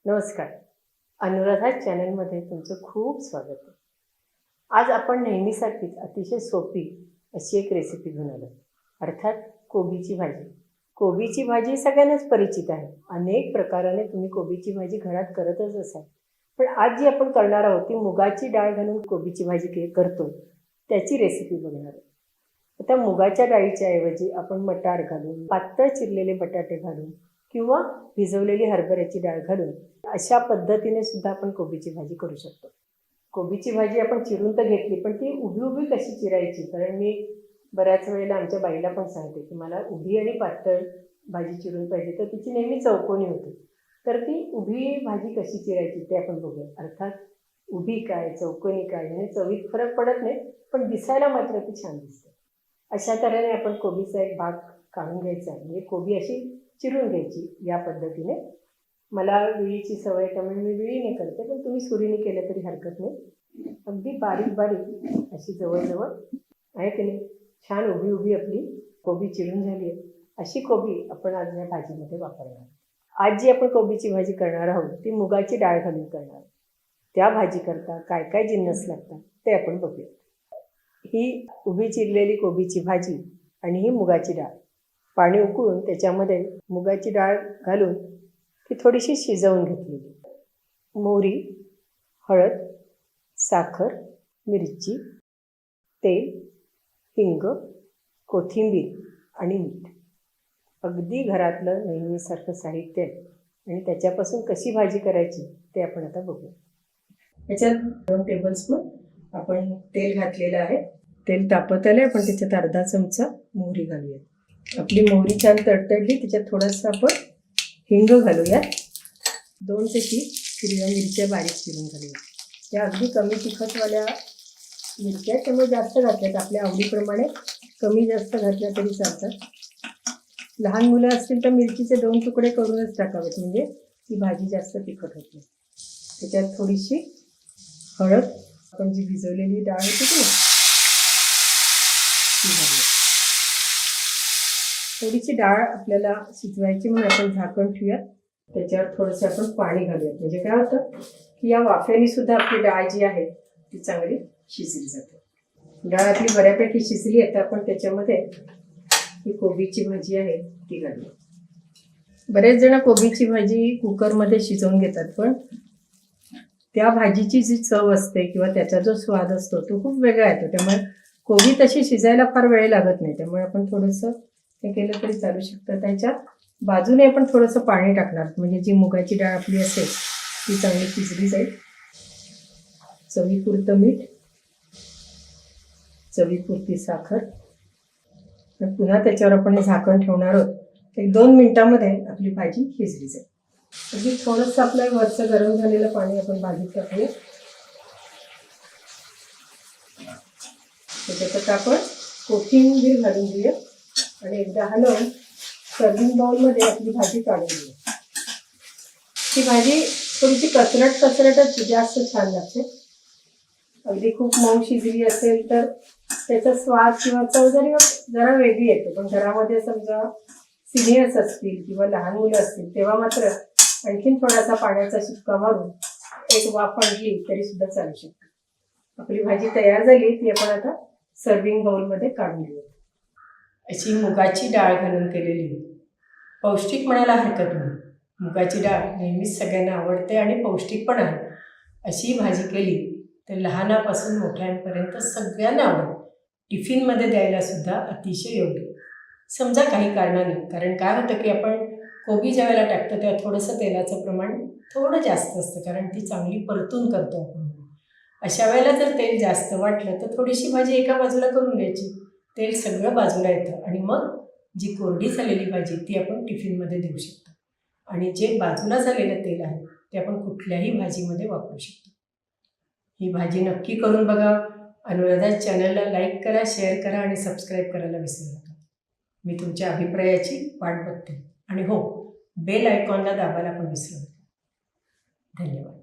नमस्कार. अनुराधा चॅनलमध्ये तुमचं खूप स्वागत आहे. आज आपण नेहमीसारखीच अतिशय सोपी अशी एक रेसिपी घेऊन आलो, अर्थात कोबीची भाजी. कोबीची भाजी सगळ्यांनाच परिचित आहे. अनेक प्रकाराने तुम्ही कोबीची भाजी घरात करतच असाल. पण आज जी आपण करणार आहोत ती मुगाची डाळ घालून कोबीची भाजी करतो त्याची रेसिपी बघणार आहोत. आता मुगाच्या डाळीच्या ऐवजी आपण मटार घालून, पातळ चिरलेले बटाटे घालून किंवा भिजवलेली हरभऱ्याची डाळ घालून अशा पद्धतीने सुद्धा आपण कोबीची भाजी करू शकतो. कोबीची भाजी आपण चिरून तर घेतली, पण ती उभी उभी कशी चिरायची, कारण मी बऱ्याच वेळेला आमच्या बाईला पण सांगते की मला उभी आणि पातळ भाजी चिरून पाहिजे, तर तिची नेहमी चौकोनी होते. तर ती उभी भाजी कशी चिरायची ते आपण बघूया. अर्थात उभी काय चौकोनी काय याने चवीत फरक पडत नाही, पण दिसायला मात्र ती छान दिसते. अशा तऱ्हेने आपण कोबीचा एक भाग काढून घ्यायचा, म्हणजे कोबी अशी चिरून घ्यायची या पद्धतीने. मला विळीची सवय त्यामुळे मी विळीने करते, पण तुम्ही सुरीने केलं तरी हरकत नाही. अगदी बारीक बारीक अशी जवळजवळ आहे की नाही, छान उभी उभी आपली कोबी चिरून झाली आहे. अशी कोबी आपण आज या भाजीमध्ये वापरणार. आज जी आपण कोबीची भाजी करणार आहोत ती मुगाची डाळ घालून करणार. त्या भाजी करता काय काय जिन्नस लागतात ते आपण बघूया. ही उभी चिरलेली कोबीची भाजी आणि ही मुगाची डाळ. पाणी उकळून त्याच्यामध्ये मुगाची डाळ घालून ती थोडीशी शिजवून घेतलेली. मोहरी, हळद, साखर, मिरची, तेल, हिंग, कोथिंबीर आणि मीठ. अगदी घरातलं नेहमीसारखं साहित्य आहे आणि त्याच्यापासून कशी भाजी करायची ते आपण आता बघू. त्याच्यात 2 टेबलस्पून आपण तेल घातलेलं आहे. तेल तापत आले, आपण त्याच्यात अर्धा चमचा मोहरी घालूया. आपली मोहरी छान तडतडली, त्याच्यात थोडंसं आपण हिंग घालूया. 2 ते 3 हिरव्या मिरच्या बारीक चिरून घालूया. त्या अगदी कमी तिखटवाल्या मिरच्या आहेत, त्यामुळे जास्त घातल्यात. आपल्या आवडीप्रमाणे कमी जास्त घातल्या तरी चालतात. लहान मुलं असतील तर मिरचीचे 2 तुकडे करूनच टाकावेत, म्हणजे ती भाजी जास्त तिखट होत नाही. त्याच्यात थोडीशी हळद, आपण जी भिजवलेली डाळ होती ती घालूया. थोडीशी डाळ आपल्याला शिजवायची म्हणून आपण झाकण ठेवूया. त्याच्यावर थोडंसं आपण पाणी घालूया, म्हणजे काय होतं की या वाफेने सुद्धा आपली डाळ जी आहे ती चांगली शिजली जाते. डाळ आपली बऱ्यापैकी शिजली आहे, तर आपण त्याच्यामध्ये ही कोबीची भाजी आहे ती घालूया. बरेच जण कोबीची भाजी कुकरमध्ये शिजवून घेतात, पण त्या भाजीची जी चव असते किंवा त्याचा जो स्वाद असतो तो खूप वेगळा येतो. त्यामुळे कोबी तशी शिजायला फार वेळ लागत नाही, त्यामुळे आपण थोडंसं हे केलं तरी चालू शकतं. त्याच्या बाजूने आपण थोडंसं पाणी टाकणार, म्हणजे जी मुगाची डाळ आपली असेल ती चांगली शिजली जाईल. चवीपुरतं मीठ, चवीपुरती साखर, पुन्हा त्याच्यावर आपण झाकण ठेवणार आहोत. 1-2 मिनिटांमध्ये आपली भाजी शिजली जाईल. अगदी थोडंसं आपलं वरचं गरम झालेलं पाणी आपण भाजीत टाकूया. त्याच्यात आपण कोथिंबीर घालून देऊया आणि एकदा हलवून सर्विंग बाउलमध्ये आपली भाजी काढून देऊया. ती भाजी थोडीशी कसरटच जास्त छान लागते. अगदी खूप मऊ शिजली असेल तर त्याचा स्वाद किंवा चव जरा वेगळी येते, पण घरामध्ये समजा सिनियर्स असतील किंवा लहान मुलं असतील तेव्हा मात्र आणखीन थोडासा पाण्याचा शिपका मारून एक वाफ आणली तरी सुद्धा चालू शकते. आपली भाजी तयार झाली, ती आपण आता सर्विंग बाउलमध्ये काढून घेऊ. अशी मुगाची डाळ घालून केलेली, पौष्टिक म्हणायला हरकत नाही. मुगाची डाळ नेहमीच सगळ्यांना आवडते आणि पौष्टिक पण आहे. अशी भाजी केली तर लहानापासून मोठ्यांपर्यंत सगळ्यांना आवडेल. टिफिनमध्ये द्यायला सुद्धा अतिशय योग्य. समजा काही कारणाने, कारण काय होतं की आपण कोबी ज्या वेळेला टाकतो तेव्हा थोडंसं तेलाचं प्रमाण थोडं जास्त असतं, कारण ती चांगली परतून करतो आपण. अशा वेळेला जर तेल जास्त वाटलं तर थोडीशी भाजी एका बाजूला करून घ्यायची. तेल सगळं बाजूला येतं आणि मग जी कोरडी झालेली भाजी ती आपण टिफिनमध्ये देऊ शकतो. आणि जे बाजूला झालेलं तेल आहे ते आपण कुठल्याही भाजीमध्ये वापरू शकतो. ही भाजी नक्की करून बघा. अनुराधा चॅनलला लाईक करा, शेअर करा आणि सबस्क्राईब करायला विसरू नका. मी तुमच्या अभिप्रायाची वाट बघते. आणि हो, बेल आयकॉनला दाबायला पण विसरू नका. धन्यवाद.